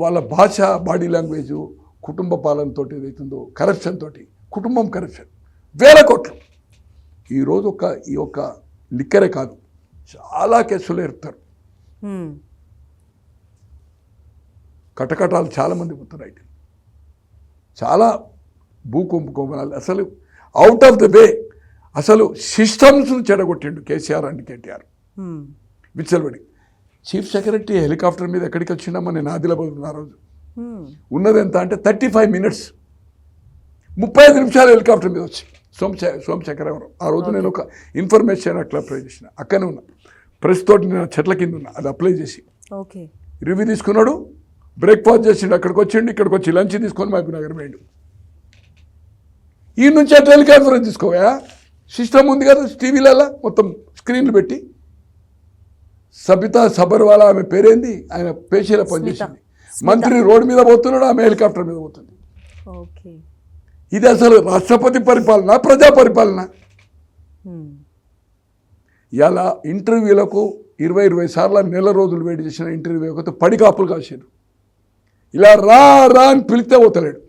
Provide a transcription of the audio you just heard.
వాళ్ళ భాష, body language, కుటుంబ పాలనతో ఏదైతుందో కరప్షన్ తోటి, కుటుంబం కరప్షన్ వేల కోట్లు. ఈరోజు ఈ యొక్క లిక్కరే కాదు, చాలా కేసులు ఎరుతారు. కటకటాలు చాలామంది పోతున్నాయి. చాలా భూకుంభకోణాలు అసలు అవుట్ ఆఫ్ ద వే. అసలు సిస్టమ్స్ను చెడగొట్టిండు కేసీఆర్ అండ్ కేటీఆర్ విచ్చలబడి. చీఫ్ సెక్రటరీ హెలికాప్టర్ మీద ఎక్కడికి వచ్చిండమ్మా? నేను ఆదిలాబాద్ ఉన్న రోజు ఉన్నది ఎంత అంటే 35 minutes, 35 నిమిషాలు హెలికాప్టర్ మీద వచ్చి సోమశేఖరరావు. ఆ రోజు నేను ఒక ఇన్ఫర్మేషన్ అట్లా అప్లై చేసిన, అక్కనే ఉన్నా ప్రెస్ తోటి, నేను చెట్ల కింద ఉన్నా. అది అప్లై చేసి రివ్యూ తీసుకున్నాడు, బ్రేక్ఫాస్ట్ చేసిండు, అక్కడికి వచ్చిండు, ఇక్కడికి వచ్చి లంచ్ తీసుకొని మహబూబ్ నగర్ పోయిండు. ఈ నుంచి అట్లా హెలికాప్టర్ తీసుకోవా? సిస్టమ్ ఉంది కదా టీవీలలో, మొత్తం స్క్రీన్లు పెట్టి. సబితా సబర్వాలా ఆమె పేరేంది, ఆయన పేషీలో పనిచేసింది. మంత్రి రోడ్డు మీద పోతున్నాడు, ఆమె హెలికాప్టర్ మీద పోతుంది. ఇది అసలు రాష్ట్రపతి పరిపాలన, ప్రజా పరిపాలన. ఇలా ఇంటర్వ్యూలకు 20 సార్లు నెల రోజులు వెయిట్ చేసిన ఇంటర్వ్యూ పడి కాపులు కాసారు. ఇలా రా రా అని పిలిస్తే పోతలేడు.